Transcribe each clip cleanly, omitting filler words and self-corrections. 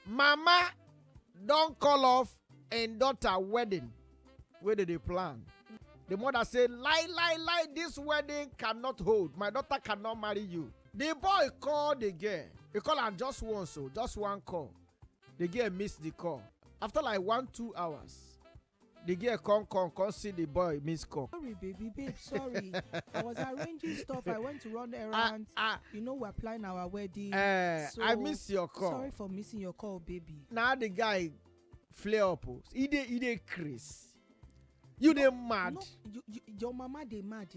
Mama don't call off and daughter wedding. Where did they plan? The mother said, lie, this wedding cannot hold. My daughter cannot marry you. The boy called the girl. He called her just once, so just one call. The girl missed the call. After like 1-2 hours, the girl come see the boy miss call. Sorry, babe, sorry. I was arranging stuff. I went to run errands. We're planning our wedding. So I miss your call. Sorry for missing your call, baby. Now the guy flare up. He dey Chris. You dey mad. No, your mama dey mad.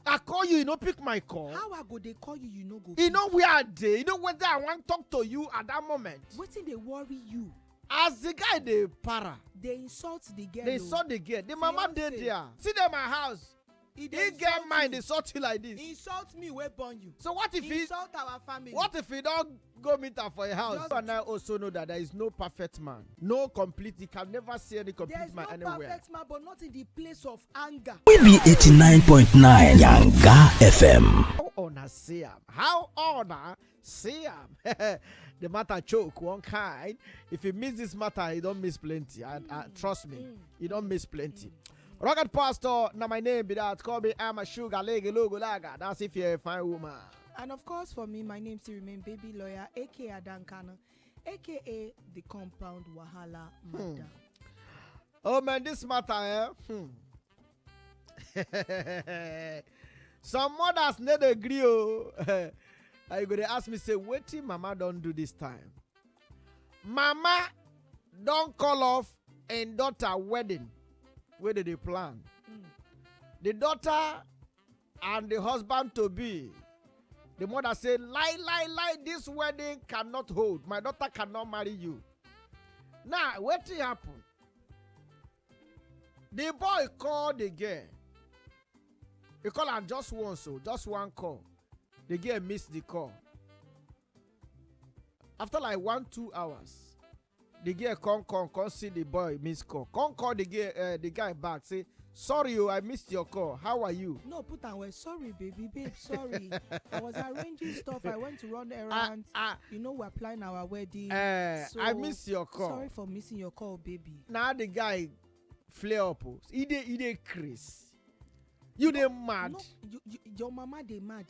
I call you no pick my call. How I go dey call you, you no go. You know where I dey. You know whether I want to talk to you at that moment. Wetin dey worry you? As the guy dey para. They insult the girl. They insult the girl. The mama dey there. See them my house. He get mind insult you like this. Insult me, we born you. So what if he insult our family? What if he don't go meet her for a house? You and I also know that there is no perfect man. No complete. You can never see any complete man anywhere. There's no perfect man, but not in the place of anger. We be 89.9 Yanga FM. How honor see him? How honor see him? The matter choke one kind. If you miss this matter, you don't miss plenty. Trust me, you don't miss plenty. Rocket Pastor, now my name be that. Call me I'm a sugar lady logo laga. That's if you're a fine woman. And of course, for me, my name still remain Baby Lawyer, aka Adankana, aka the Compound Wahala Madam. Oh man, this matter, Some mothers need agree. I go to ask me, say, Wetin mama don't do this time? Mama don't call off and daughter wedding. Where did they plan? The daughter and the husband to be. The mother said, lie, this wedding cannot hold. My daughter cannot marry you. Now, what happened? The boy called the girl. He called her just once, so just one call. The girl missed the call. After like 1-2 hours, the girl come see the boy miss call. Come call the guy back. Say, sorry, I missed your call. How are you? No, put on way. Sorry, babe, sorry. I was arranging stuff. I went to run errands. We're planning our wedding. So I missed your call. Sorry for missing your call, baby. Now the guy flare up. He dey Chris. You dey mad. No, your mama dey mad.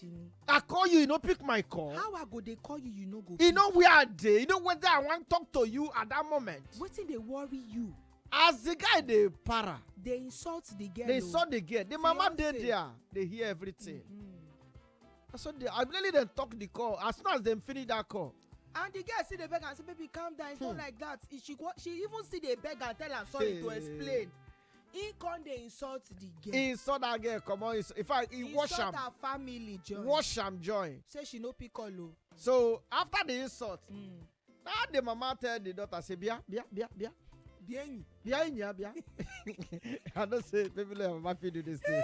I call you no pick my call. How I go dey call you, you no go. You know where I dey. You know whether I want to talk to you at that moment. Wetin dey worry you? As the guy dey para. They insult the girl. They insult the girl. The mama dey there. They hear everything. So I really didn't talk the call. As soon as they finish that call. And the girl see the beggar and say, baby, calm down. It's not like that. She even see the beggar and tell her sorry to explain. He can't they insult the girl. He insult that girl. Come on. In fact, he wash him. Insult her family join. Wash him join. Say she no pick all. So after the insult, now the mama tell the daughter, say, Bia. I don't say people like mama feel do this thing.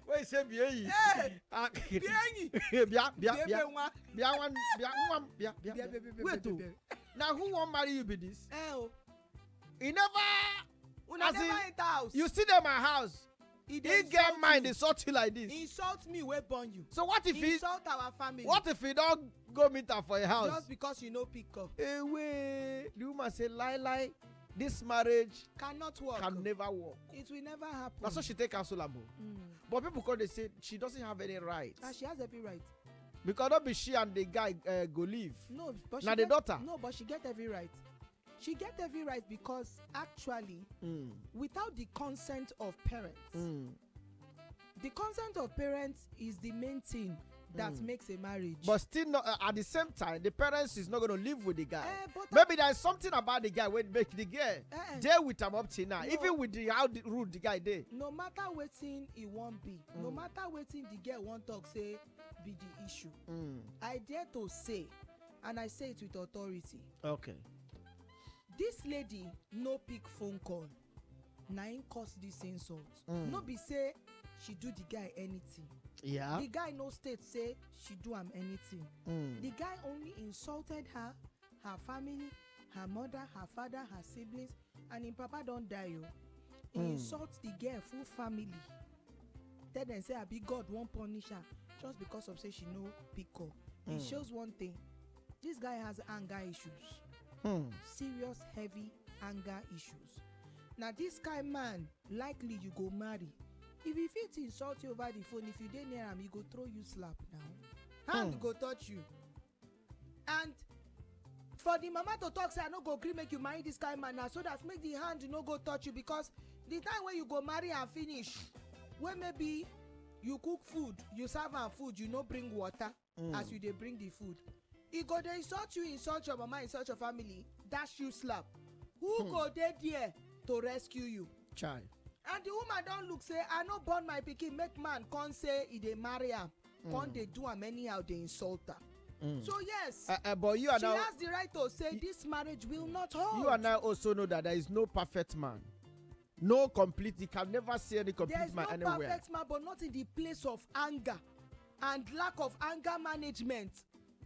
When you say Bia. Wait to. Now who won't marry you be this? He never. Never enter house. You see them my house. He get mind insult you like this. Insult me, we born you. So what if he insult our family? What if he don't go meet her for a house? Just because you know pick up. Away. The woman say lie. This marriage cannot work. Can never work. It will never happen. That's why she take counsel. But people call they say she doesn't have any rights. She has every right. Because don't be she and the guy go leave. No, but now the daughter. No, but she get every right. She get every right because actually, without the consent of parents, the consent of parents is the main thing that makes a marriage. But still, not, at the same time, the parents is not going to live with the guy. Maybe there's something about the guy when make the girl deal with him up till now. No. Even with how rude the guy did. No matter wetin he won't be, no matter wetin the girl won't talk, say be the issue. I dare to say, and I say it with authority. Okay. This lady no pick phone call. Na him cause this insult. No be say she do the guy anything. Yeah. The guy no state say she do am anything. The guy only insulted her family, her mother, her father, her siblings, and him papa don die. He insult the girl full family. Tell them say abi God won't punish her just because of say she no pick up. It shows one thing. This guy has anger issues. Serious, heavy anger issues. Now, this kind man, likely you go marry. If he fit insult you over the phone, if you dey near him, he go throw you slap now. Hand go touch you. And for the mama to talk, say, I no go gree make you marry this kind man now, so that make the hand no go touch you, because the time when you go marry and finish, when maybe you cook food, you serve am food, you no bring water as you dey bring the food. He go dey insult you, insult your mama, insult your family, dash you slap. Who go dey there to rescue you? Chai. And the woman don look say, I no born my pikin, make man come say he dey marry am, come dey do am anyhow, dey insult her. So yes, but you are she now, has the right to say this marriage will not hold. you and I also know that there is no perfect man. No complete, you can never see any complete man anywhere. There is no perfect man, but not in the place of anger and lack of anger management.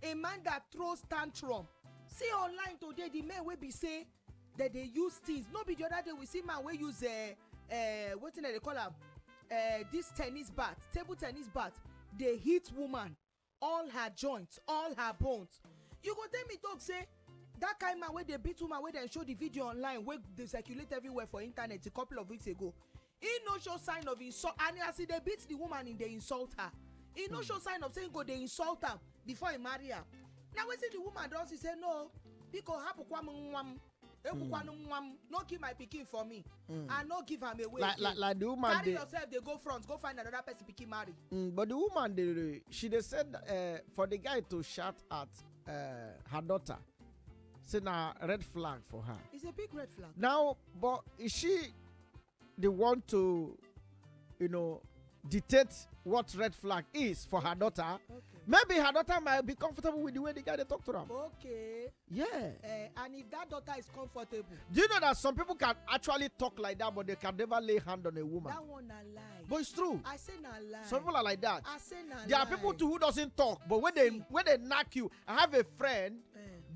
A man that throws tantrum. See online today, the men will be say that they use things. No be the other day we see man will use Wetin they call am, this tennis bat, table tennis bat. They hit woman, all her joints, all her bones. You go tell me talk say that kind man where they beat woman, where they show the video online, where they circulate everywhere for internet a couple of weeks ago. He no show sign of insult, and as they beat the woman, in they insult her. He no show sign of saying go they insult her before he marry her. Now we see the woman does, he say no, because no give my pikin for me, and no give am away. Like the woman, carry yourself, they go front, go find another person pikin marry. But the woman, she said for the guy to shout at her daughter, say na red flag for her. It's a big red flag. Now, but is she the one to, dictate what red flag is for her daughter? Okay. Maybe her daughter might be comfortable with the way the guy they talk to her. Okay. Yeah. And if that daughter is comfortable. Do you know that some people can actually talk like that, but they can never lay hand on a woman? That one a lie. But it's true. I say na lie. Some people are like that. I say na There lie. are people too who doesn't talk, but when they knock you, I have a friend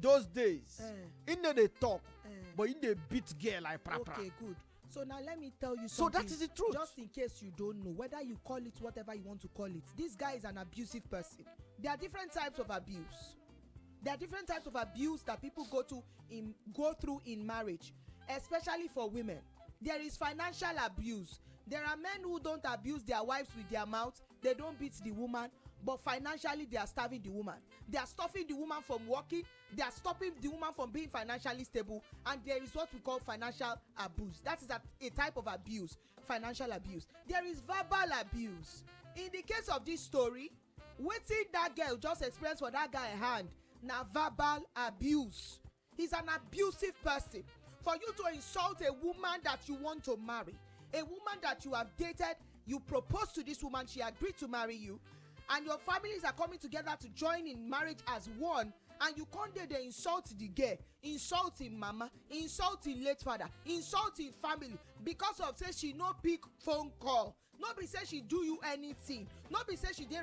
those days. In there they talk, but in they beat girl like prapra. Okay, good. So now let me tell you So something. that is the truth. Just in case you don't know, whether you call it whatever you want to call it, this guy is an abusive person. There are different types of abuse. There are different types of abuse that people go through in marriage, especially for women. There is financial abuse. There are men who don't abuse their wives with their mouth. They don't beat the woman, but financially they are starving the woman. They are stopping the woman from working. They are stopping the woman from being financially stable. And there is what we call financial abuse. That is a type of abuse, financial abuse. There is verbal abuse. In the case of this story, wetin that girl just experienced for that guy hand, na verbal abuse. He's an abusive person. For you to insult a woman that you want to marry, a woman that you have dated, you propose to this woman, she agreed to marry you, and your families are coming together to join in marriage as one, and you come there, they insult the girl, insulting mama, insulting late father, insulting family, because of say she no pick phone call, no be say she do you anything, no be say she dey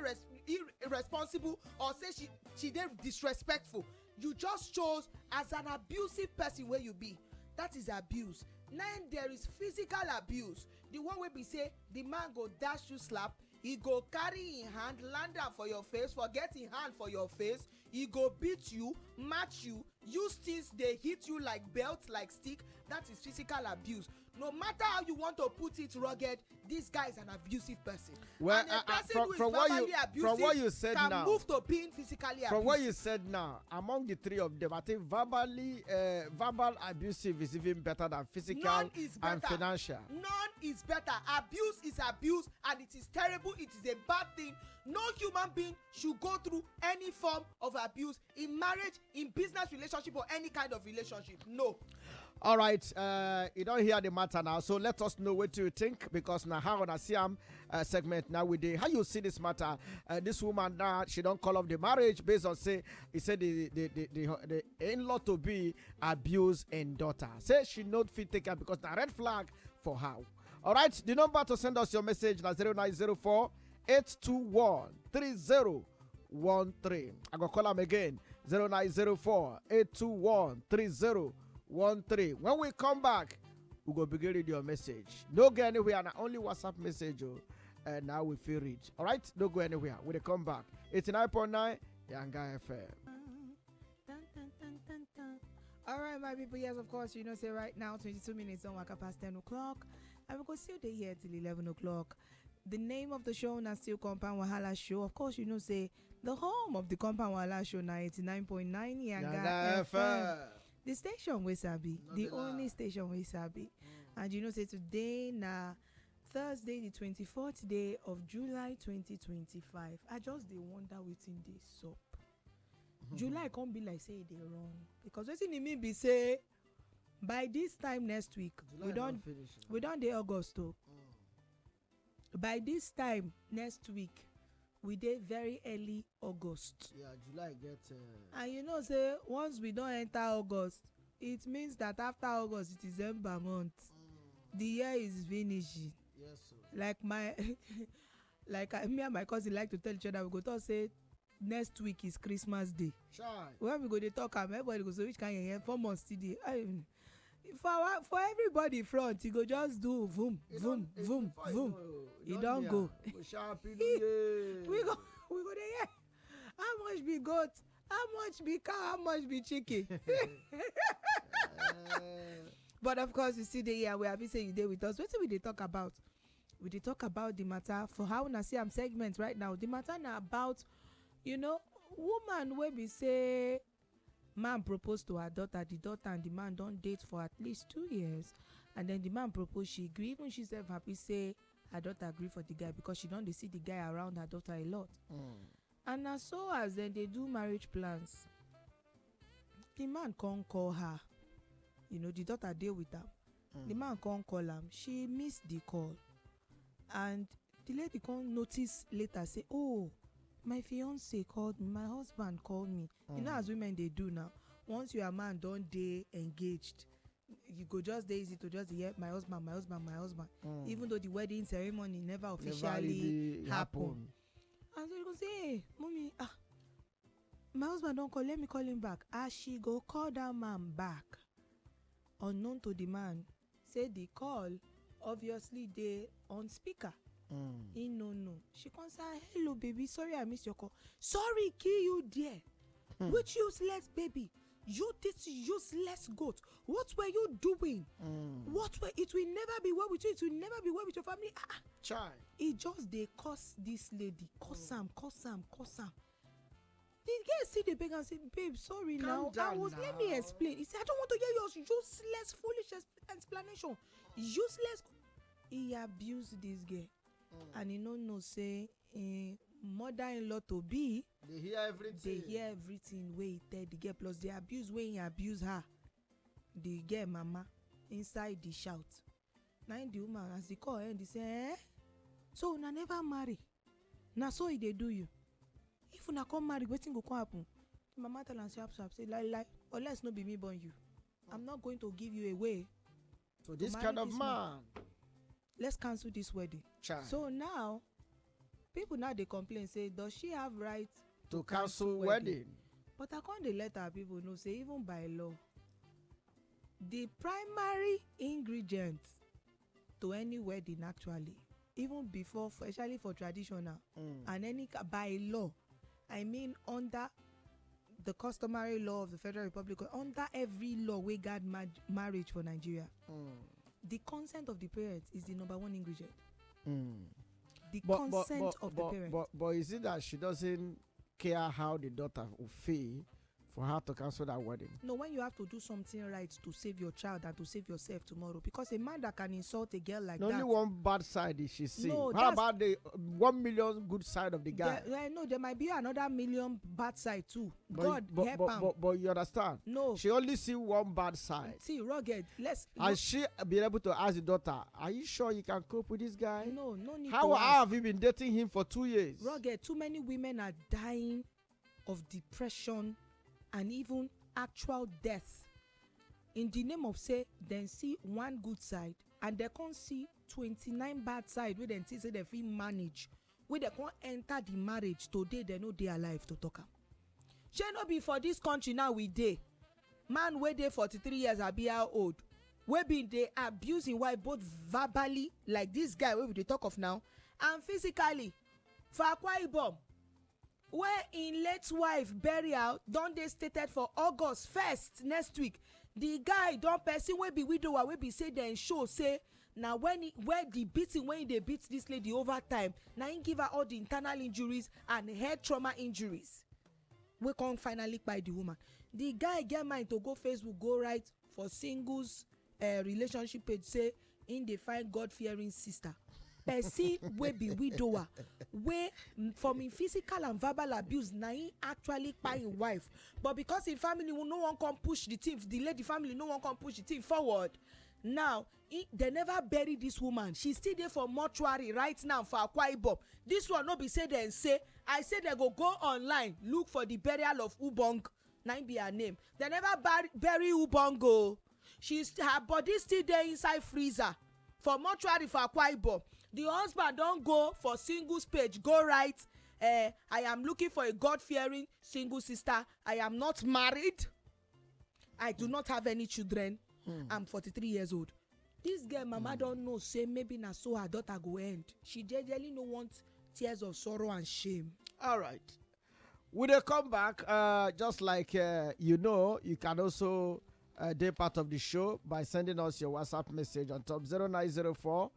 irresponsible, or say she dey disrespectful. You just chose as an abusive person where you be. That is abuse. Then there is physical abuse, the one wey be say the man go dash you slap, he go carry him hand land am for your face, forget him hand for your face, he go beat you, match you, use things dey hit you like belt, like stick. That is physical abuse. No matter how you want to put it rugged, this guy is an abusive person. Well, and a person who is from what you said can now, move to being physically abusive. From what you said now, among the three of them, I think verbal abusive is even better than physical and financial. None is better. Abuse is abuse, and it is terrible. It is a bad thing. No human being should go through any form of abuse in marriage, in business relationship, or any kind of relationship. No. All right, you don't hear the matter now, so let us know what you think, because now how on a Siam segment now with the how you see this matter. This woman now, she don't call off the marriage based on say he said the in-law to be abuse and daughter. Say she not fit take her because the red flag for her. All right, the number to send us your message now 0904 821 3013. I go call them again 0904 821 3013. When we come back, we go begin read your message. No go anywhere, na only WhatsApp message. And now we feel reach. All right, don't go anywhere. We come back. 89.9 Yanga FM. my people. Yes, of course, say right now, 22 minutes on waka past 10 o'clock. And we go still day here till 11 o'clock. The name of the show now still Compound Wahala Show. Of course, say the home of the Compound Wahala Show now 89.9 Yanga FM. The station we sabi. The only station we sabi. And say today na Thursday, the 24th day of July 2025. I just dey wonder wetin dey sup. July can't be like say they wrong because wetin e mean be say by this time next week we don't dey August o. By this time next week we dey very early August. Yeah, July get. And say once we don't enter August, it means that after August it is December month. The year is finishing. Yes, sir. Like me and my cousin like to tell each other, we go talk say next week is Christmas Day. Shy. When we go dey talk am, everybody go say which kind of year 4 months still dey. For everybody front, you go just do boom boom boom boom. E don go. We go dey hear how much be goat, how much be cow, how much be chicken. But of course, you see the year we happy say you dey with us. Wetin we dey talk about? We dey talk about the matter for how una see am segment right now. The matter na about woman wey be say man propose to her daughter, the daughter and the man don date for at least 2 years, and then the man propose, she gree, even she sef happy say her daughter gree for the guy because she don dey see the guy around her daughter a lot. And na so as dem dey do marriage plans, the man come call her. The daughter dey with am. The man come call am, she miss the call, and the lady come notice later say, oh, my fiance called me, my husband called me. As women they do now, once your man don dey engaged, you go just dey easy to just hear my husband, my husband, my husband, even though the wedding ceremony never officially happen. And so you go say, hey mommy, my husband don't call, let me call him back. As she go call that man back, unknown to the man, say the call obviously they on speaker. He no. She can say, hello baby, sorry I missed your call. Sorry, kill you there. Which useless baby? You this useless goat. What were you doing? It will never be well with you. It will never be well with your family. Child. He just they curse this lady. Curse am. The girl see the beg and say, babe, sorry. Calm down now. Let me explain. He said, I don't want to hear your useless, foolish explanation. Useless. He abused this girl. And he no say mother-in-law to be. They hear everything. Wey he tell the girl, plus the abuse wey he abuse her. The girl mama inside the shout. Now the woman as the call end, he say, so una never marry. Na so they do you. If una come marry, wetin go come happen? The mama tell am sharp say lie, unless no be me born you. I'm not going to give you away. So this kind of man. Let's cancel this wedding. Child. So now, people now they complain, say, does she have right to cancel wedding? But I can't let our people know, say, even by law, the primary ingredient to any wedding actually, even before, especially for traditional, and any by law, I mean under the customary law of the Federal Republic, under every law we got marriage for Nigeria. The consent of the parents is the number one ingredient. The consent of the parents. But is it that she doesn't care how the daughter will feel for her to cancel that wedding? No, when you have to do something right to save your child and to save yourself tomorrow, because a man that can insult a girl like that. Only one bad side is she see. No, how about the 1 million good side of the guy? No, there might be another million bad side too. God help him. But you understand? No. She only see one bad side. See, rugged. And she be able to ask the daughter, are you sure you can cope with this guy? No need How have you been dating him for 2 years? Rugged, too many women are dying of depression and even actual death in the name of say then see one good side and they can't see 29 bad side where they say they feel manage where they can't enter the marriage today. They know they are alive to talk am. She no be for this country now we dey man wey dey 43 years abi how old wey be dey abusing wife both verbally like this guy wey we dey talk of now and physically for Akwa Ibom. where in late wife burial don dey stated for August 1st next week. The guy don person wey be widower wey be say dem show say na where the beating wey dey beat this lady over time na him give her all the internal injuries and head trauma injuries wey come finally kpai the woman. The guy get mind to go Facebook go write for singles relationship page say him dey find God-fearing sister. Person wey be widower wey from him physical and verbal abuse na him actually kpai him wife, but because him family no wan come push the thing, the lady family no wan come push the thing forward. Now they never bury this woman. She still there for mortuary right now for Akwa Ibom. This one no be say dem say, I say they go online look for the burial of Ubong. Na be her name. They never bury Ubong. Her body still there inside freezer for mortuary for Akwa Ibom. The husband don go for singles page go write, I am looking for a God-fearing single sister. I am not married. I do not have any children. I'm 43 years old. This girl mama don't know say maybe na so her daughter go end. She genuinely no want tears of sorrow and shame. All right. When they come back, just like you can also be part of the show by sending us your WhatsApp message on top 0904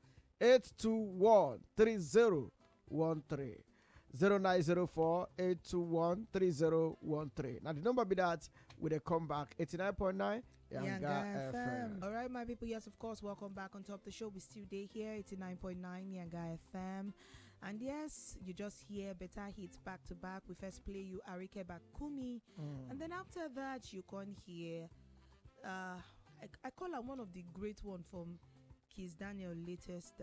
821 3013. 0904 821 3013. Now the number be that when they come back 89.9 Yanga FM. All right, my people. Yes, of course. Welcome back on top of the show. We still day here 89.9 Yanga FM. And yes, you just hear better hits back to back. We first play you Arike Bakumi. And then after that, you can hear I call her one of the great one from Kiss Daniel latest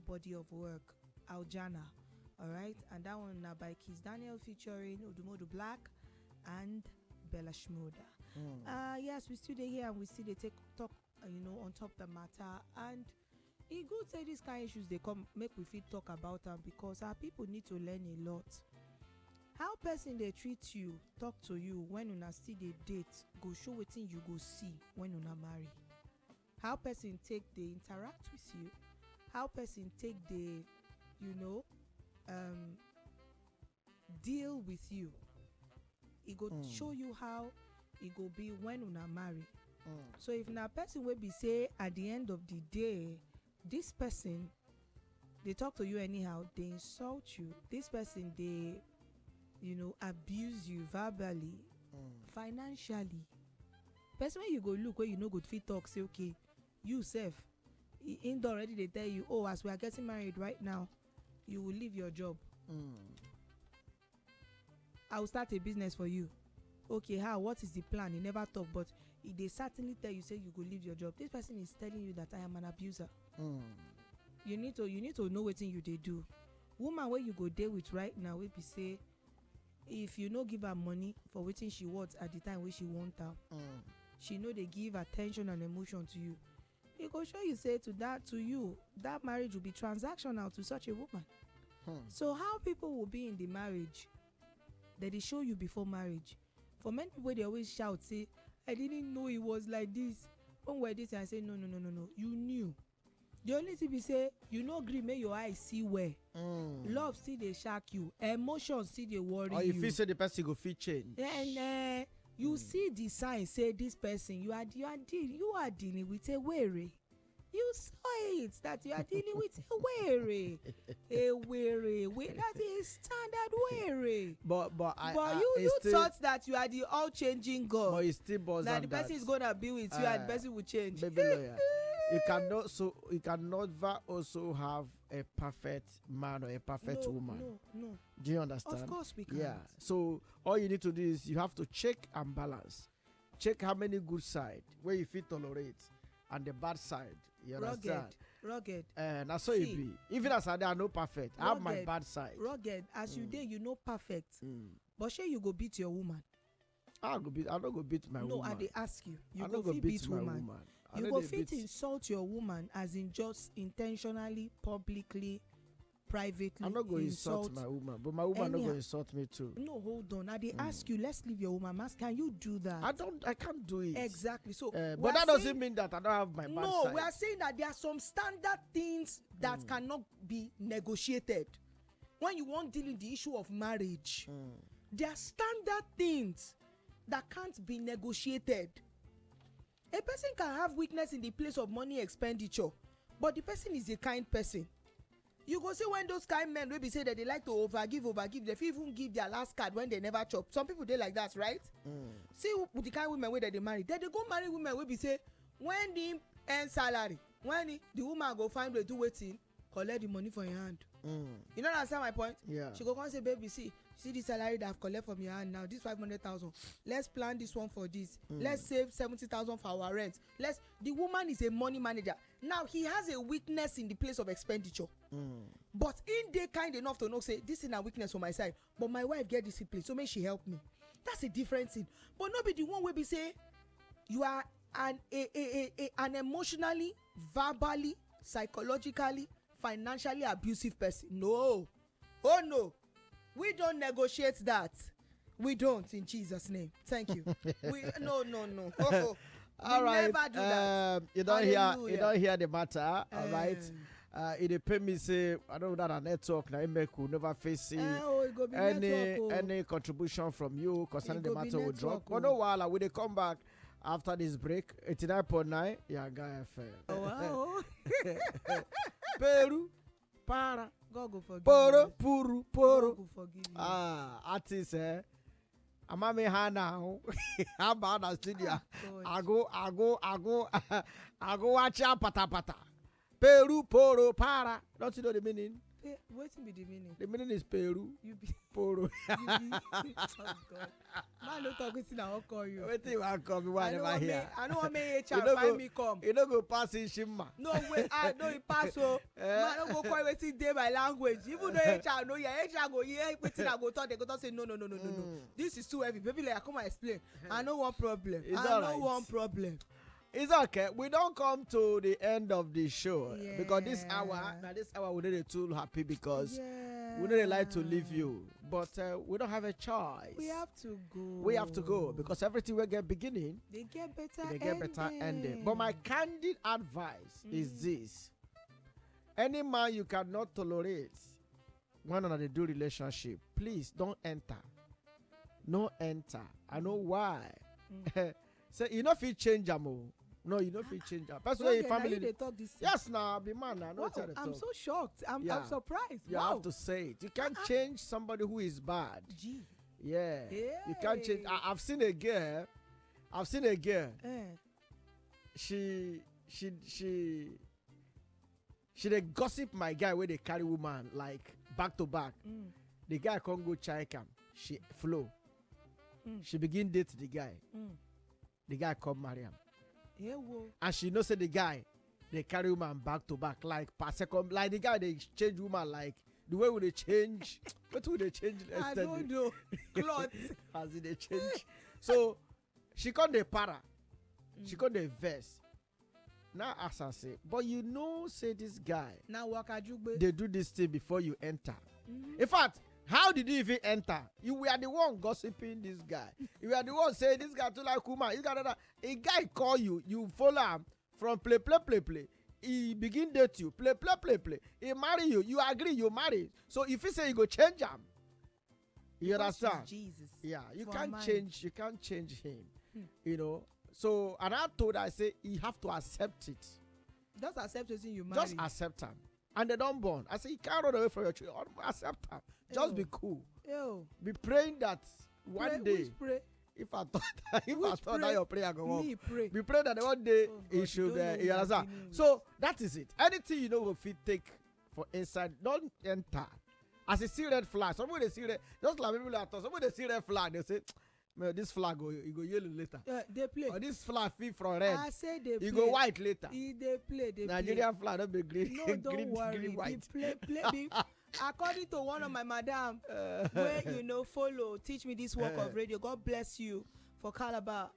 body of work, Aljana. All right, and that one now by Kiss Daniel featuring Odumodu Black and Bella Shmoda. Yes, we still here and we still talk on top the matter, and it good say these kind of issues they come make we fit talk about them because our people need to learn a lot. How person they treat you, talk to you when una still dey date, go show wetin you go see when una marry. How person take they interact with you, how person take they deal with you. It go show you how it go be when una marry. So if na person will be say at the end of the day, this person they talk to you anyhow, they insult you, this person they abuse you verbally, financially. Person when you go look where you know good fit talk say okay, you self in already they tell you, oh, as we are getting married right now, you will leave your job. I will start a business for you. Okay, how? What is the plan? He never talk, but they certainly tell you say you go leave your job. This person is telling you that I am an abuser. You need to know what thing you they do. Woman where you go there with right now will be say, if you no give her money for waiting she wants at the time where she want her, she know they give attention and emotion to you. It go show you say to you that marriage will be transactional to such a woman. So how people will be in the marriage that they show you before marriage. For many people they always shout say, I didn't know it was like this. When we're this, I say no. You knew. The only thing we say, you know, agree, make your eyes see where. Love see they shock you. Emotions see they worry you. Or you feel say the person go fit change. And you see the sign say this person you are dealing with a weary. You saw it that you are dealing with a weary. That is standard weary. But you thought that you are the all changing God. But it still boils that the person is gonna be with you and the person will change. Baby lawyer. You cannot also have a perfect man or a perfect woman. No. Do you understand? Of course we can. Yeah. So all you need to do is you have to check and balance. Check how many good side where you fit tolerate and the bad side. You understand? Rugged. And that's how it be. Even as I know perfect, I have my bad side. Rugged. As you did, you know perfect. But sure you go beat your woman. I don't go beat my woman. No, I they ask you. You go beat my woman. You go fit insult your woman as in just intentionally, publicly, privately. I'm not going to insult my woman, but my woman not going to insult me too. No, hold on. I they ask you, let's leave your woman. Mas, can you do that? I can't do it. Exactly. So, but that doesn't mean that I don't have my bad side. No, we are saying that there are some standard things that cannot be negotiated. When you want dealing the issue of marriage, There are standard things that can't be negotiated. A person can have weakness in the place of money expenditure, but the person is a kind person. You go see when those kind men wey be say that they like to overgive, they fit even give their last card when they never chop. Some people dey like that, right? See the kind women wey they marry, they go marry women wey be say when the earn salary, when the woman go find way do wetin, collect the money for your hand. You don't understand my point? Yeah. She go come say, baby, see the salary that I've collected from your hand now, this 500,000. Let's plan this one for this. Let's save 70,000 for our rent. The woman is a money manager. Now he has a weakness in the place of expenditure. But in they kind enough to know say this is a weakness on my side, but my wife get discipline, so may she help me. That's a different thing. But not be the one where be say you are an emotionally, verbally, psychologically, financially abusive person. No. Oh no. We don't negotiate that. We don't, in Jesus' name. Thank you. No. All right. Never do that. You don't hear the matter. All right. It depends me say I don't know that a network now make will never face any contribution from you concerning the matter will drop. But no while we they come back after this break. 89.9 Yanga FM. Wow. Peru para God go forgive poro you. puru God poro. go forgive you. Artist Amami ha now. How about the studio? I go watch out pata. Peru poro para. Don't you know the meaning? Wetin be the meaning? The meaning is Peru. You be Poro. oh God. Man no talk wetin I wan call you. Wetin wan call me why never hear? I no wan make You HR no find go- me come. You no go pass in Shima. No way, no e pass o. Man no go call wetin dey my language. Even though HR no hear, HR go hear wetin I go talk. They go talk say no. This is too heavy. Baby, like I come and explain. I no want problem. It's I alright. no want problem. It's okay. We don't come to the end of the show because this hour we need to happy because we don't like to leave you, but we don't have a choice. We have to go. We have to go because everything will get beginning, They get better. they get better ending. But my candid advice is this: any man you cannot tolerate when on they do relationship, please don't enter. No enter. I know why. So you know if you change them. No, you know if you change them. Personally, Okay, family. now you dey talk this thing. Yes, now be man. I know Wow, what I'm talk. so shocked. I'm Yeah. surprised. You Wow. have to say it. You can't change somebody who is bad. Gee. Yeah. You can't change. Hey. I've seen a girl. Eh. She they gossip my guy where they carry woman like back to back. The guy can't go check him. She flow. She begin date the guy. The guy come marry him. Yeah, whoa. And she knows say the guy they carry woman back to back like per second, like the guy they change woman like the way would they change. What would they change? I don't know. Cloth. As they change. So she can't the para. She can't the verse. Now as I say, but you know say this guy Now waka jugbe. they do this thing before you enter. In fact, how did you even enter? You were the one gossiping this guy. You were the one saying this guy too like woman. This guy, that. A guy call you, you follow him from play. He begin date you, play. He marry you, you agree, you marry. So if he say you go change him, you Because she's understand? Jesus. Yeah, you For can't man. change. You can't change him. You know. So and I told her, I say you have to accept it. Just accept wetin you marry. Just accept him. And they don't born. I say you can't run away from your children. Accept him. Just Ew. be cool. Yo. Be praying that one Pray, day, which pray? if I thought that Which that your prayer go up, Me pray. be praying that one day Oh God, he you should. don't know You what understand? I'm dealing with. So that is it. Anything you know will fit take for inside. Don't enter. As you see red flag, somebody see red. Just like people that somebody see red flag, they say, "Man, this flag go yellow later." They play. Or this flag fit from red. I say they play. You go white later. They play. Nigerian flag don't be green. No, don't green, worry. green, white. Play. According to one of my madam, where follow, teach me this work of radio. God bless you for Calabar.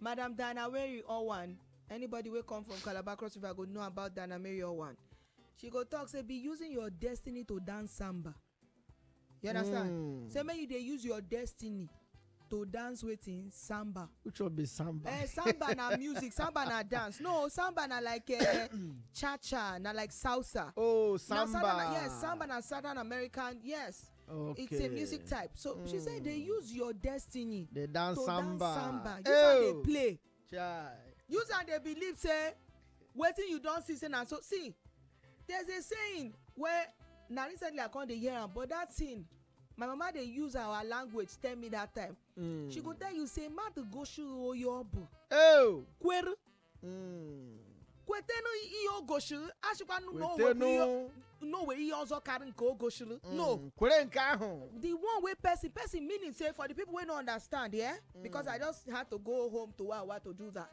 Madam Dana Mary Owan. Anybody will come from Calabar Cross River go know about Dana Mary Owan. She go talk say be using your destiny to dance samba. You understand? Say may you dey use your destiny to dance wetin samba. Which one be samba? Samba na music, samba na dance. No, samba na like cha-cha, na like salsa. Oh, Na samba. Southern, yes, samba na Southern American, yes. It's a music type. So she said they use your destiny. They dance to samba. Dance samba. Use how they play. Chai. Use how they believe say wetin you don see say na so. See, there's a saying where na recently I come dey hear am, but that thing my mama dey use our language tell me that time. She go tell you say madu goshu oyobu. Oh. Kweru. Kwetenu iyo goshu. Ashikwa no we iyo ozo carry nke o goshu. No. Kwere nke ahụ. The one way person meaning say for the people wey no understand, yeah? Because I just had to go home to Wawa to do that.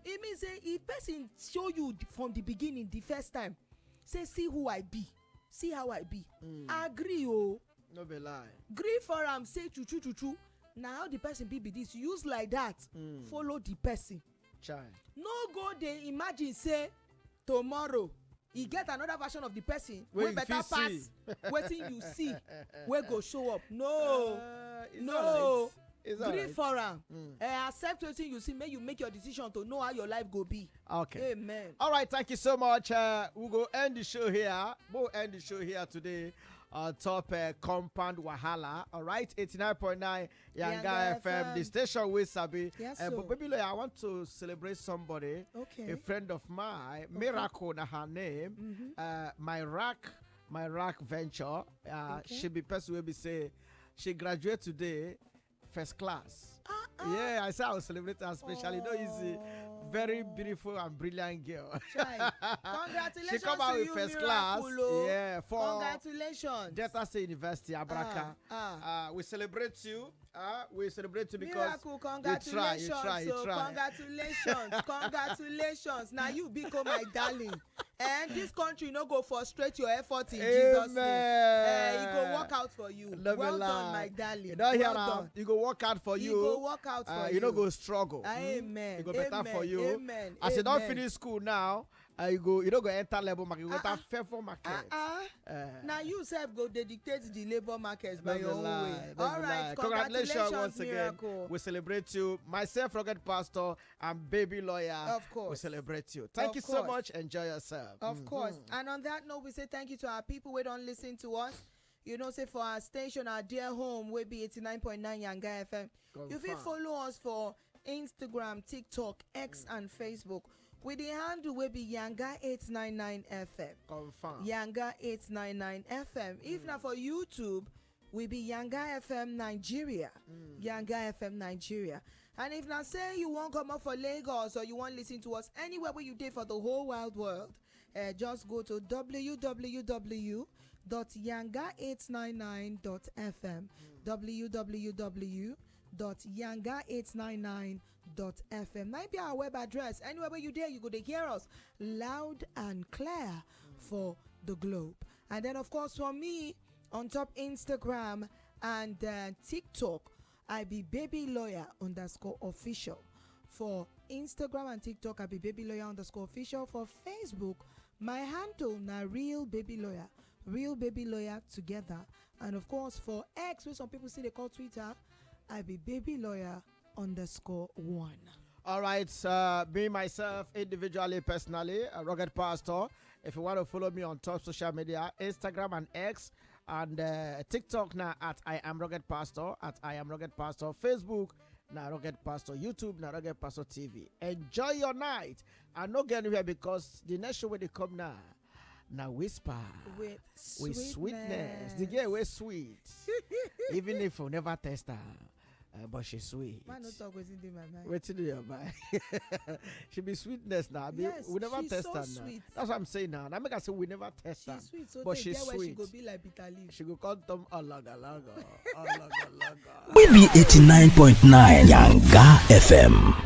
It means say if person show you from the beginning the first time, say see who I be, see how I be. Agree oh. No be lie. Gree for am say chuchu. Now how the person be this, use like that. Follow the person. Chai. No go dey imagine say tomorrow e get another version of the person wey better pass wetin you see wey go show up. No. Gree for am. Accept wetin you see, make you make your decision to know how your life go be. Okay. Amen. All right, thank you so much. We'll go end the show here. We'll end the show here today on top Compound Wahala. All right, 89.9 Yanga FM, the station with Sabi. Yes, but baby, I want to celebrate somebody. Okay. A friend of mine, Miracle, na her name. My rack venture. She be person will be say she graduate today, first class. Yeah, I said I will celebrate her especially. No easy. Very beautiful and brilliant girl. Congratulations. She come out to with you, first Miracle. class. Yeah, for congratulations. Delta State University, Abraka. We celebrate you. We celebrate you because Miracle, congratulations. you try. Congratulations. Now you become my darling. And this country no go frustrate your effort in Jesus' name. It go work out for you. Well done, my darling. You don't hear well done. You go work out for you. You go work out for you. You don't go struggle. Amen. It go better for you. Amen. As you don't finish school now, you don't go enter labor market. You go enter favorable market. Now you self go dictate the labor markets by your own way. All right. Congratulations once Miracle. again. We celebrate you. Myself, Rugged Pastor, and Baby Lawyer. Of course. We celebrate you. Thank you so much. Enjoy yourself. Of course. And on that note, we say thank you to our people who don't listen to us. You know, say for our station, our dear home, we be 89.9 Yanga FM. You can follow us for Instagram, TikTok, X, and Facebook. With the handle will be Yanga 899 FM. Confirm. Yanga 899 FM. If not for YouTube, we be Yanga FM Nigeria. Yanga FM Nigeria. And if not say you won't come up for Lagos or you want to listen to us anywhere where you did for the whole wide world, just go to www.yanga899.fm. www.yanga899.fm. Might be our web address. Anywhere where you dare, you go to hear us loud and clear for the globe. And then, of course, for me, on top Instagram and TikTok, I be Baby Lawyer _official. For Instagram and TikTok, I be Baby Lawyer _official. For Facebook, my handle na Real Baby Lawyer. Real Baby Lawyer together. And of course, for X, which some people say they call Twitter, I be Baby Lawyer _1. All right, me, myself, individually, personally, a Rugged Pastor. If you want to follow me on top social media, Instagram and X, and TikTok now at I Am Rugged Pastor, Facebook now Rugged Pastor, YouTube now Rugged Pastor TV. Enjoy your night. And not get anywhere because the next show when they come now whisper with sweetness. The girl was sweet. Even if you never test her. But she's sweet. Man, no talk what's in my mind. Wait till your mind. She be sweetness now. Yes, we never she's test so her sweet. now. That's what I'm saying now. I make her say we never test her. She's sweet, so but they she's get where sweet. she go be like bitter leaf. She go come them alaga. We be 89.9 Yanga FM.